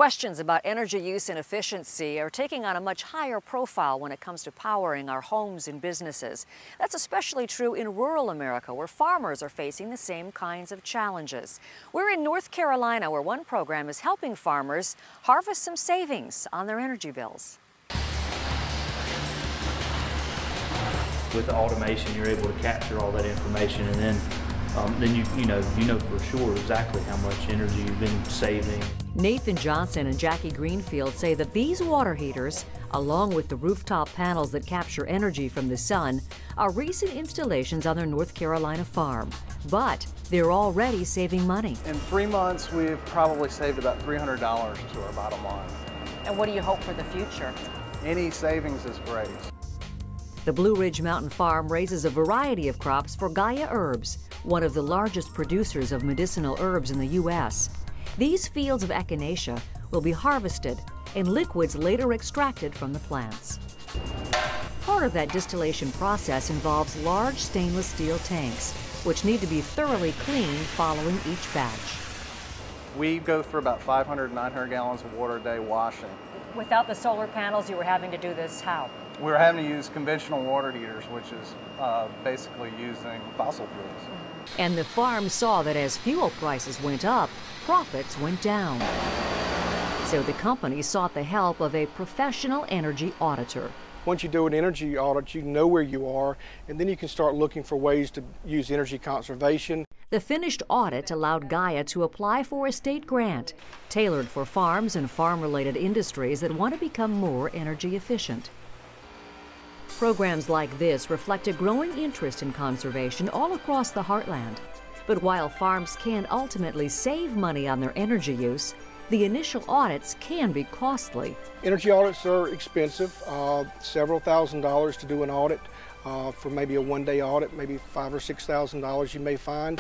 Questions about energy use and efficiency are taking on a much higher profile when it comes to powering our homes and businesses. That's especially true in rural America, where farmers are facing the same kinds of challenges. We're in North Carolina, where one program is helping farmers harvest some savings on their energy bills. With the automation, you're able to capture all that information, and then you know for sure exactly how much energy you've been saving. Nathan Johnson and Jackie Greenfield say that these water heaters, along with the rooftop panels that capture energy from the sun, are recent installations on their North Carolina farm. But they're already saving money. In 3 months, we've probably saved about $300 to our bottom line. And what do you hope for the future? Any savings is great. The Blue Ridge Mountain Farm raises a variety of crops for Gaia Herbs, one of the largest producers of medicinal herbs in the U.S. These fields of echinacea will be harvested and liquids later extracted from the plants. Part of that distillation process involves large stainless steel tanks, which need to be thoroughly cleaned following each batch. We go through about 500 to 900 gallons of water a day washing. Without the solar panels, you were having to do this how? We were having to use conventional water heaters, which is basically using fossil fuels. And the farm saw that as fuel prices went up, profits went down. So the company sought the help of a professional energy auditor. Once you do an energy audit, you know where you are, and then you can start looking for ways to use energy conservation. The finished audit allowed Gaia to apply for a state grant, tailored for farms and farm-related industries that want to become more energy efficient. Programs like this reflect a growing interest in conservation all across the Heartland. But while farms can ultimately save money on their energy use, the initial audits can be costly. Energy audits are expensive, several $1,000s to do an audit. For maybe a one-day audit, maybe $5,000 or $6,000 you may find.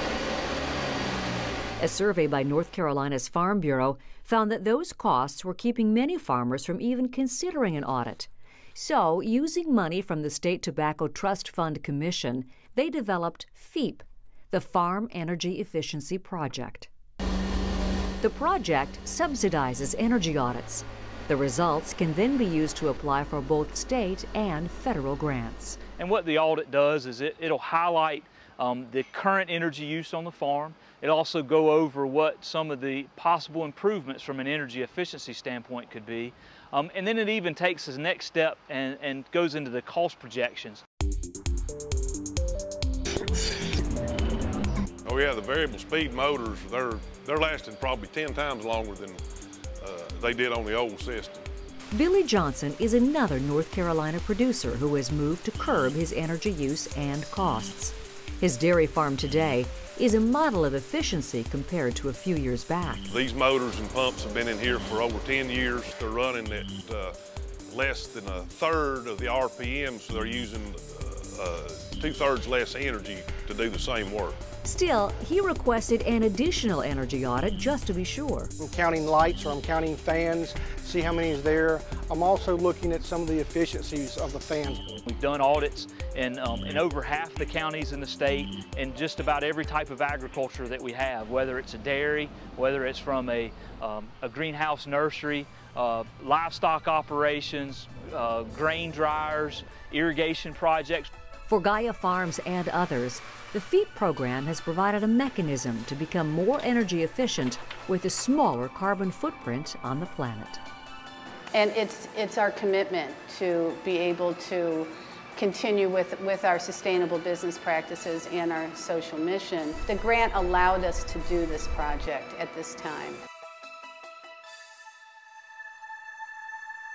A survey by North Carolina's Farm Bureau found that those costs were keeping many farmers from even considering an audit. So, using money from the State Tobacco Trust Fund Commission, they developed FEEP, the Farm Energy Efficiency Project. The project subsidizes energy audits. The results can then be used to apply for both state and federal grants. And what the audit does is it'll highlight the current energy use on the farm. It'll also go over what some of the possible improvements from an energy efficiency standpoint could be. And then it even takes the next step and goes into the cost projections. Oh yeah, the variable speed motors, they're lasting probably 10 times longer than they did on the old system. Billy Johnson is another North Carolina producer who has moved to curb his energy use and costs. His dairy farm today is a model of efficiency compared to a few years back. These motors and pumps have been in here for over 10 years. They're running at less than a third of the RPM, so they're using 2/3 less energy to do the same work. Still, he requested an additional energy audit just to be sure. I'm counting lights or I'm counting fans, see how many is there. I'm also looking at some of the efficiencies of the fans. We've done audits in over half the counties in the state, and just about every type of agriculture that we have, whether it's a dairy, whether it's from a greenhouse nursery, livestock operations, grain dryers, irrigation projects. For Gaia Farms and others, the FEEP program has provided a mechanism to become more energy efficient with a smaller carbon footprint on the planet. And it's our commitment to be able to continue with our sustainable business practices and our social mission. The grant allowed us to do this project at this time.